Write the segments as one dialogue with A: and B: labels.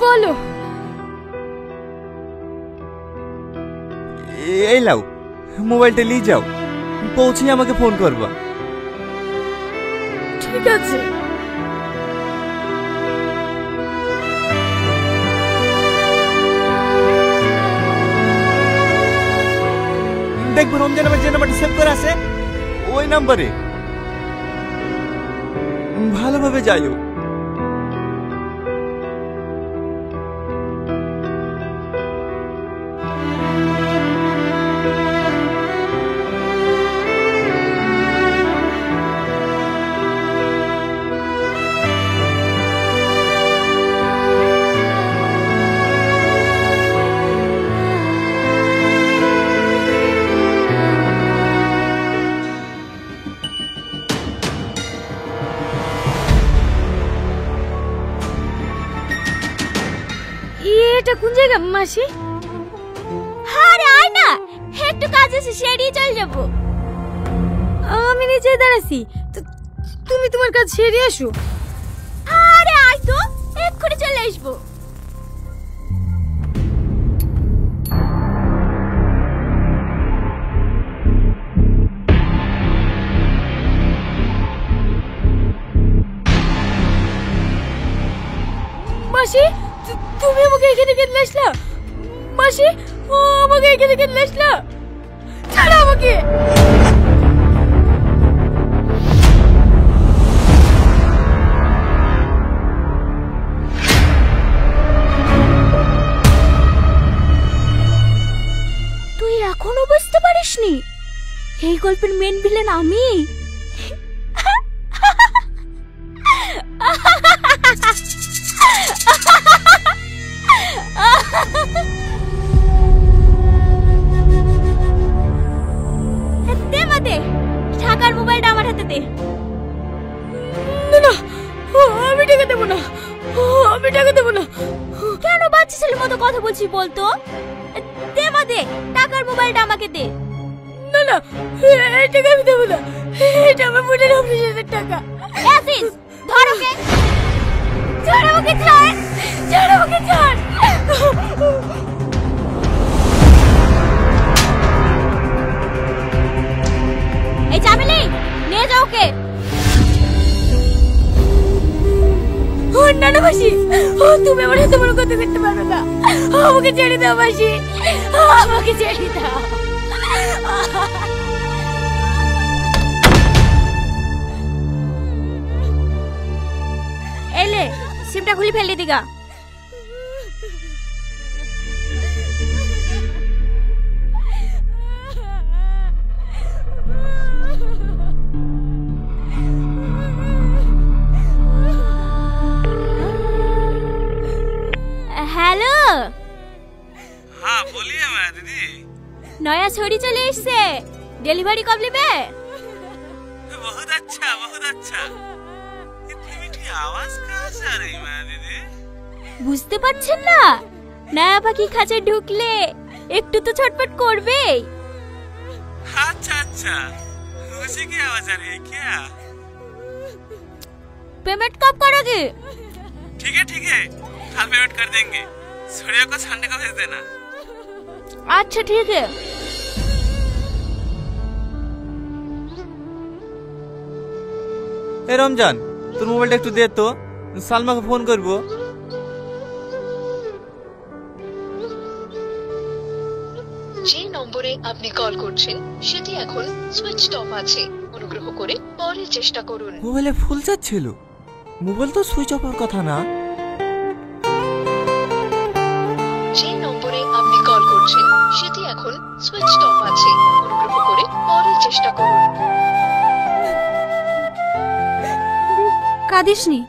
A: বলো।
B: এই লাও, মোবাইলটা নিয়ে যাও, পৌঁছে আমাকে ফোন করবা।
A: ঠিক আছে।
B: দেখবো রমজান আমার যে নাম্বারটা সেভ করে আছে ওই নাম্বারে ভালোভাবে যাইও।
A: এটা কোন জায়গা মাসি?
C: আরে আয় না, একটু কাজ আছে সেরেই চল যাবো।
A: আমি নিচে দাঁড়াছি, তুমি তোমার কাজ সেরে আসো।
C: আরে আয় তো, এক্ষুনি চলে আসবো।
A: মাসি তুমি আমাকে এখানে কেন আসলা? মাসি ও আমাকে এখানে কেন আসলা? ছাড়ো আমাকে।
C: তুই এখনো বুঝতে পারিসনি এই গল্পের মেন ভিলেন আমি? দে ঢাকার মোবাইলটা আমার হাতে দে।
A: না না, আমি টাকা দেবো না, আমি টাকা দেবো না।
C: কেন বাচ্চা ছেলের মতো কথা বলছিস বলতো? দে মা দে, টাকার মোবাইলটা আমাকে দে।
A: না না, এই টাকা আমি দেবো না, এটা আমার বোনের অপারেশনের টাকা।
C: আসিস ধর ওকে,
A: ছাড় আমাকে, ছাড়, ছাড় আমাকে, ছাড়।
C: এই চাবিলি নিয়ে যাও ওকে।
A: না না মাসি, তুমি আমার হাতে বড় কথা করতে পারবে না, আমাকে ছেড়ে দাও মাসি, আমাকে ছেড়ে দাও।
C: এলে সিমটা খুলে ফেলে দিগা। हेलो
D: हाँ बोलिए मैं दीदी।
C: नया छोरी चले इससे डिलीवरी कब लेबे?
D: बहुत अच्छा बहुत अच्छा। इतनी मीठी आवाज कहाँ से आ रही मैं दीदी?
C: বুঝতে পারছেন না? নয়া পাখি খাঁচায় ঢুকলে একটু তো ছটফট করবেই।
D: अच्छा अच्छा, उसी की आवाज आ रही है क्या?
C: पेमेंट कब करोगे?
D: ठीक है कल पेमेंट कर देंगे। सूर्य को संडे को भेज देना।
C: अच्छा ठीक है।
B: এ রমজান, তোর মোবাইলটা একটু দে তো, সালমাকে ফোন করব।
E: যে নম্বরে আপনি কল করছেন সেটি এখন সুইচড অফ আছে, অনুগ্রহ করে পরে চেষ্টা করুন।
B: মোবাইলে ফুল যাচ্ছিল, মোবাইল তো সুইচ অফ হওয়ার কথা না।
E: যে নম্বরে আপনি কল করছেন সেটি এখন সুইচড অফ আছে, অনুগ্রহ করে পরে চেষ্টা করুন।
A: কাঁদিসনি,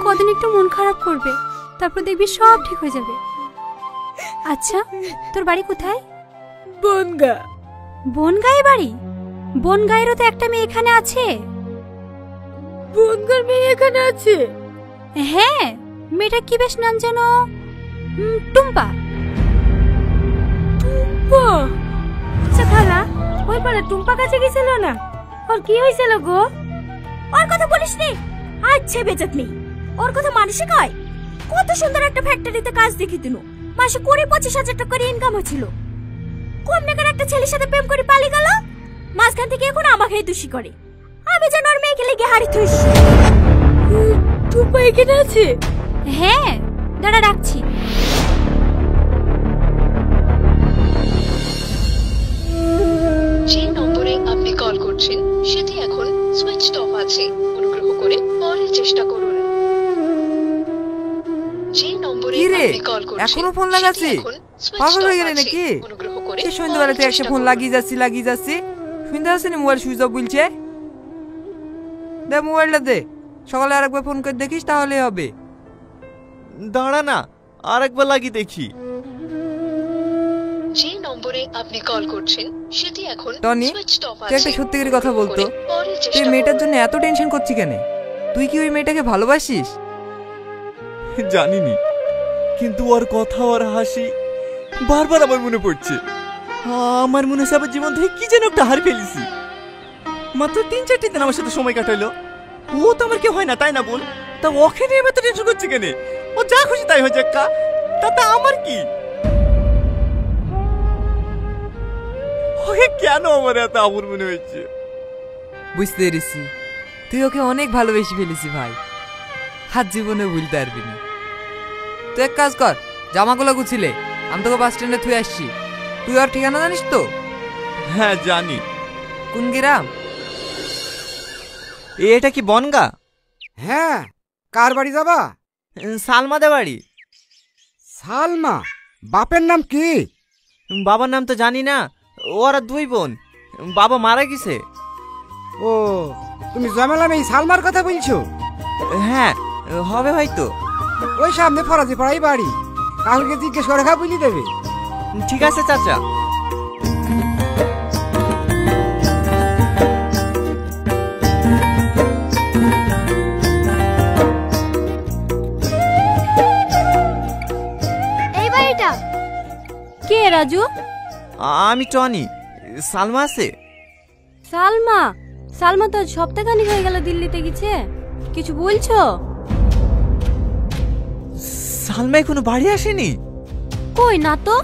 A: কদিন একটু মন খারাপ করবে, তারপর দেখবি সব ঠিক হয়ে যাবে। আচ্ছা তোর বাড়ি কোথায়? বনগা। বনগাঁয়ে বাড়ি? বনগাঁয়েরও তো একটা মেয়ে এখানে আছে। বনগাঁর মেয়ে এখানে আছে? হ্যাঁ, মেয়েটা কি বেশ নাম যেন, টুম্পা। টুম্পা? আচ্ছা খালা, ওই পাড়া টুম্পা কাছে গেছিল না? ওর কি হয়েছিল গো?
C: ওর কথা বলিস নি। আচ্ছা বেজত নেই, ওর কথা মানুষে কয়। কত সুন্দর একটা ফ্যাক্টরিতে কাজ দেখি দিন, মাসে 20-25 হাজার টাকা করে ইনকাম হচ্ছিল। কম টাকার একটা ছেলের সাথে প্রেম করে পালিয়ে গেল, মাঝখান থেকে এখন আমাকেই দোষী করে। আমি যেন আর মেয়েকে লেগে হাড়ি থুস। টুপা এখানে আছে?
A: হ্যাঁ, দাঁড়া রাখছি।
E: যে নম্বরে আপনি কল করছেন সেটি এখন সুইচ অফ আছে, অনুগ্রহ করে পরে চেষ্টা করুন। যে নম্বরে
F: কি রে,
E: আপনি কল করছেন
F: এখনো ফোন লাগাচ্ছি? পাগল হয়ে গেলি নাকি?
E: অনুগ্রহ করে
F: এই সন্ধ্যাবেলা থেকে একটা ফোন লাগিয়ে যাচ্ছি। শুনতে আসেনি মোবাইল সুইচ অফ বলছে? দে মোবাইলটা দে, সকালে আরেকবার ফোন করে দেখিস তাহলে হবে।
B: দাঁড়া না, আরেকবার লাগিয়ে দেখি।
E: যে নম্বরে আপনি কল করছেন সেটি এখন
F: টনি,
E: সুইচ অফ
F: তুই
E: আছে।
F: একটা সত্যিকারি কথা বলতো,
E: পরে
F: তুই
E: চেষ্টা
F: মেয়েটার
E: করুন।
F: জন্য এত টেনশন করছিস কেন? তুই কি ওই মেয়েটাকে ভালোবাসিস?
B: জানিনি, কিন্তু ওর কথা, ওর হাসি বারবার আমার মনে পড়ছে। আমার মনে হচ্ছে আবার জীবন থেকে কি যেন একটা হার ফেলেছি। মাত্র 3-4 দিন আমার সাথে সময় কাটাইলো, ও তো আমার কেউ হয় না, তাই না বল? তা ওকে নিয়ে এত টেনশন করছে কেন? ও যা খুশি তাই হয়ে যাক, তাতে আমার কি? ওকে কেন আমার এত আপন মনে হয়েছে?
F: বুঝতে পেরেছি, তুই ওকে অনেক ভালোবেসে ফেলেছি ভাই, হাত জীবনে ভুলতে পারবি না। তুই এক কাজ কর, জামাগুলো গুছিলে, আমি তোকে বাস স্ট্যান্ডে থুয়ে আসছি। তুই ওর ঠিকানা জানিস তো?
B: হ্যাঁ জানি।
F: কোন গ্রাম?
B: এটা কি বনগা?
G: হ্যাঁ, কার বাড়ি যাবা?
B: সালমাদের বাড়ি।
G: সালমা? বাপের নাম কি?
B: বাবার নাম তো জানি না, ওরা 2 বোন, বাবা মারা গেছে।
G: ও, তুমি জমেলা মেয়ে সালমার কথা বলছো?
B: হ্যাঁ হবে হয়তো।
G: ওই সামনে ফরাজি পাড়াই বাড়ি, কালকে জিজ্ঞেস করে খা বুঝিয়ে দেবে।
B: ঠিক আছে চাচা।
C: এই বাড়িটা
A: কে রাজু?
B: আমি টনি। সালমা আছে?
A: সালমা? সালমা তো সপ্তাহখানিক হয়ে গেল দিল্লিতে গেছে, কিছু বলছো?
B: সালমা এখনো বাড়ি আসেনি?
A: কই না তো।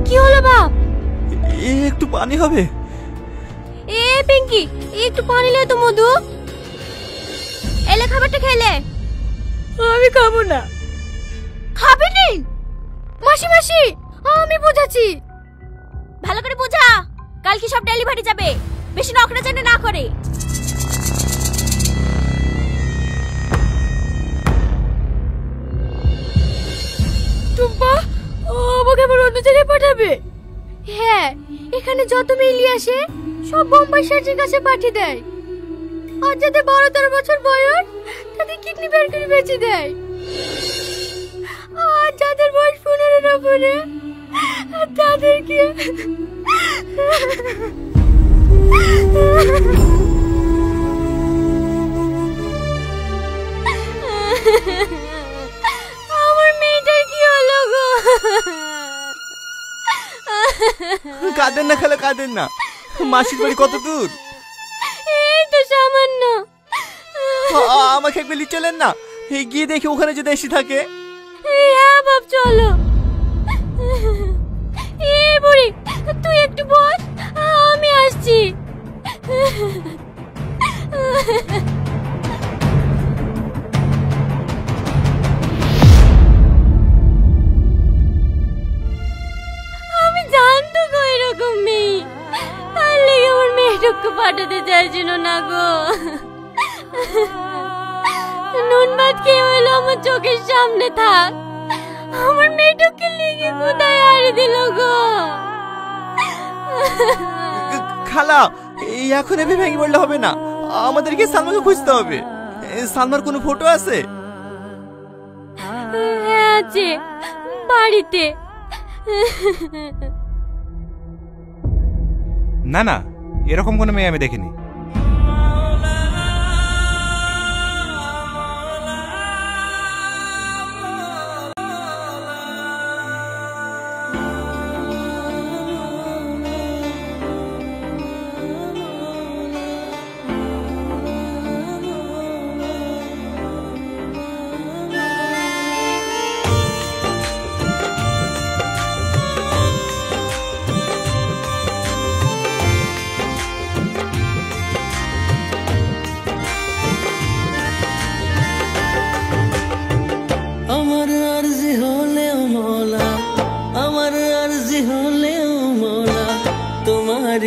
A: কি হলো বাপ?
B: একটু পানি হবে?
A: এ পিঙ্কি, একটু পানি লে তো। মধু,
C: এলে খাবারটা খেলে।
A: আমি খাবো না।
C: খাবে নি? মাসি আমি বুঝাচ্ছি, ভালো করে বুঝা। কালকে সব ডেলিভারি যাবে, বেশি নকরা যেন না করে।
A: টুম্পা আমাকে আবার অন্য জায়গায় পাঠাবে? হ্যাঁ, এখানে যত মেইলি আসে সব বোম্বাই সার্জির কাছে পাঠিয়ে দেয়। আর যাদের 12-13 বছর বয়স তাদের কিডনি বের করে বেঁচে দেয়। আর যাদের বয়স 15-এর উপরে তাদেরকে আমার মেয়েটার কি হলো গো?
B: কাঁদেন না খালা, কাঁদেন না। মাসির বাড়ি কত দূর?
A: এই তো সামান্য।
B: আমাকে একবার নিয়ে চলেন না, গিয়ে দেখি ওখানে যদি এসে থাকে।
A: হ্যাঁ বাপ চলো। এ বুড়ি তুই একটু বস, আমি আসছি। আমি জানতো গো এরকম মেয়ে, তার লেগে আমার মেয়েটুকু পাঠাতে চাইছিল না গো। নুন ভাত খেয়ে হইলো আমার চোখের সামনে থাক, আমার মেয়েটুকে লেগে কোথায় হারিয়ে দিল গো।
B: খালা এখন এভাবে ভেঙে পড়লে হবে না, আমাদেরকে সালমাকে খুঁজতে হবে। সালমার কোনো ফটো আছে?
A: হ্যাঁ আছে, বাড়িতে।
H: না না, এরকম কোনো মেয়ে আমি দেখিনি।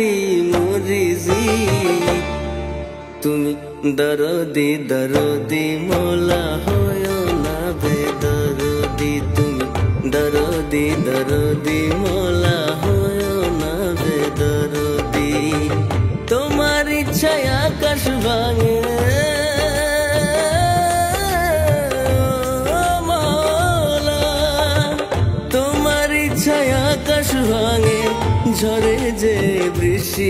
I: মরি মরি জি তুমি দরদি দরদি মোলা হয় না বেদরদি তুমি দরদি দরদি মোলা হয় না বেদরদি তোমার ইচ্ছায় আকাশ ভাঙে মোলা তোমার ইচ্ছায় আকাশ ভাঙে ঝরে যে বৃষ্টি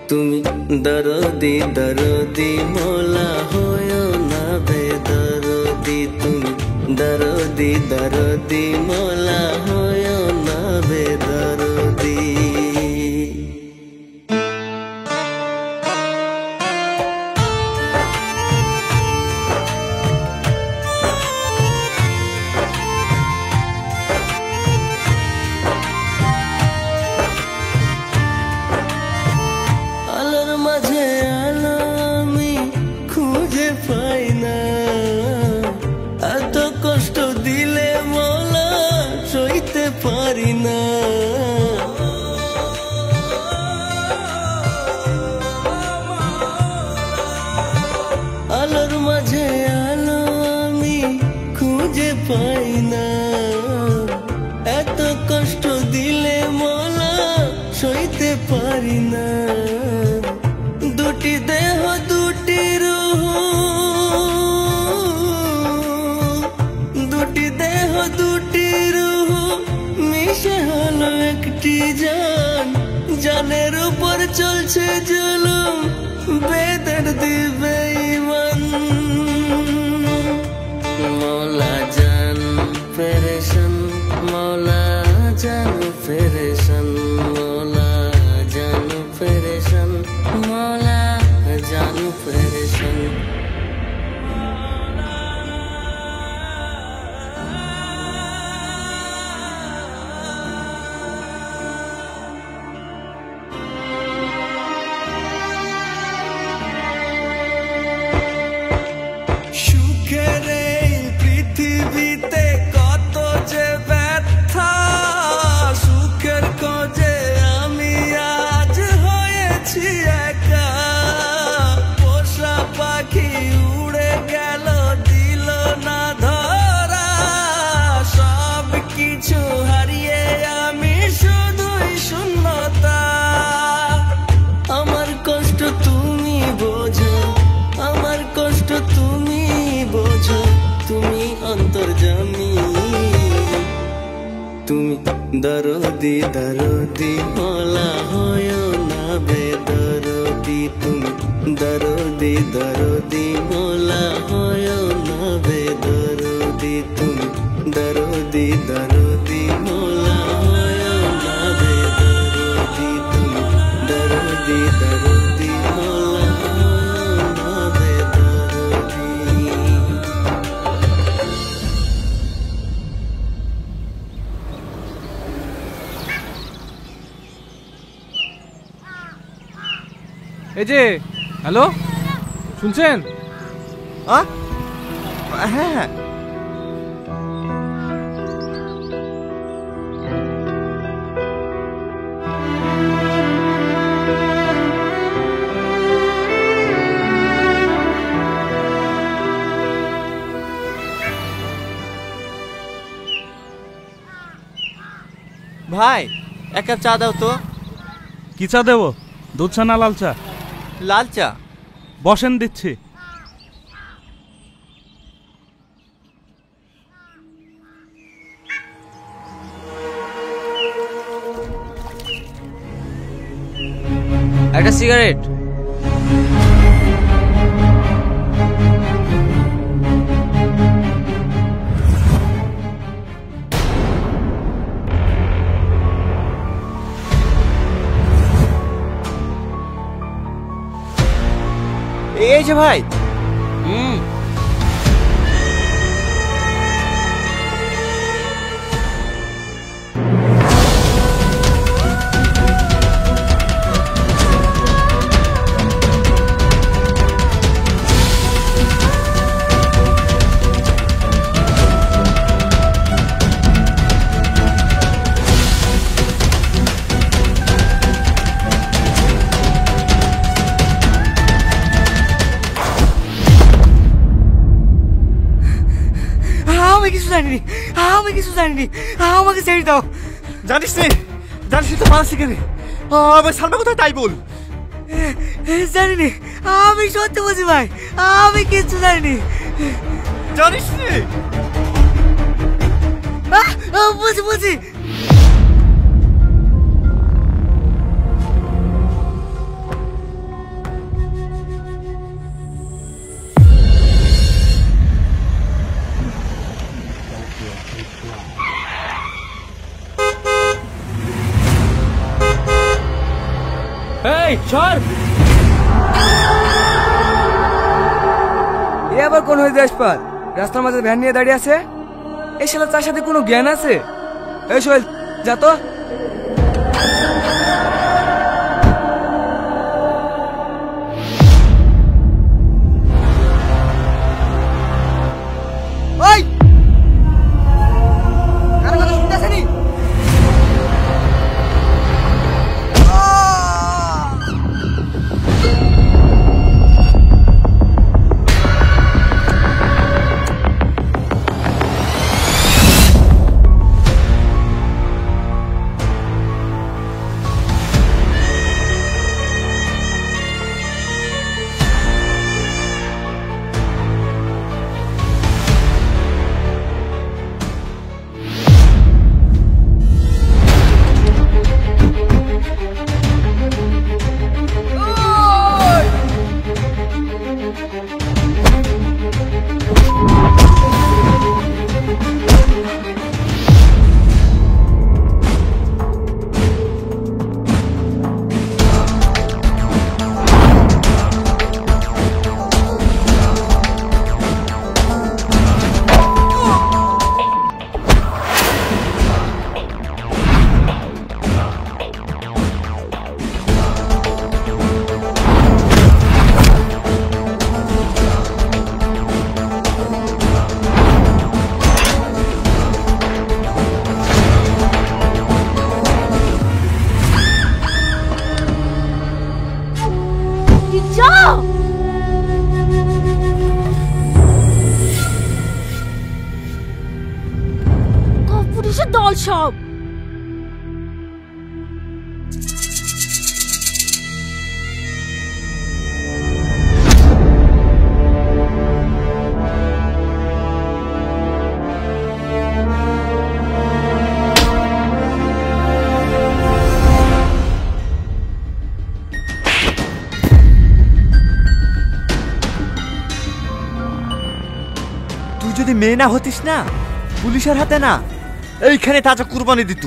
I: তুমি দরদি দরদি মোলা হয় না বেদরদি তুমি দরদি দরদি মোলা হয় না বেদরদি আলোর মাঝে আলো আমি খুঁজে পাই না এত কষ্ট দিলে মোলা সইতে পারি না দুটি দেহ দুটি রূহ দুটি দেহ দুটি রূহ মিশে হলো একটি জান জানের উপর চলছে জুলুম বেদর দিবে ইমান মৌলা জান পেরেশান মৌলা জান পেরেশান মৌলা জান পেরেশান মৌলা জান পেরেশান তুমি দরদি দরদি মোলা হয় না বেদরদি তুমি দরদি দরদি মোলা হয় না বেদরদি তুমি দরদি দরদি মোলা হয় না বেদরদি তুমি দরদি দরদি মোলা হয় না বেদরদি
H: এই যে হ্যালো শুনছেন
B: হ্যাঁ হ্যাঁ ভাই এক কাপ চা দাও তো
H: কি চা দেবো দুধ চা না লাল চা
B: লাল চা
H: বসেন দিচ্ছি
F: একটা সিগারেট
B: এই যে ভাই
F: জানিনি, আমি কিছু জানিনি, আমাকে ছেড়ে দাও।
B: জানিস নে তো মানসি কেন? আমার সালমা কোথায় তাই বল।
F: জানিনি, আমি সত্যি বলছি ভাই, আমি কিছু জানিনি।
B: জানিস নে?
F: বুঝি।
H: এই সর!
F: এ আবার কোন হয়ে দেশপাল রাস্তার মাঝে ভ্যান নিয়ে দাঁড়িয়ে আছে? এই শালা তার সাথে কোনো জ্ঞান আছে? এই সোহেল যা তো। ওই কারো কথা শুনতে আসেনি?
C: পুলিশের দল সব।
B: তুই যদি মেয়ে না হতিস না, পুলিশের হাতে না এইখানে তাজা কুরবানি দিত।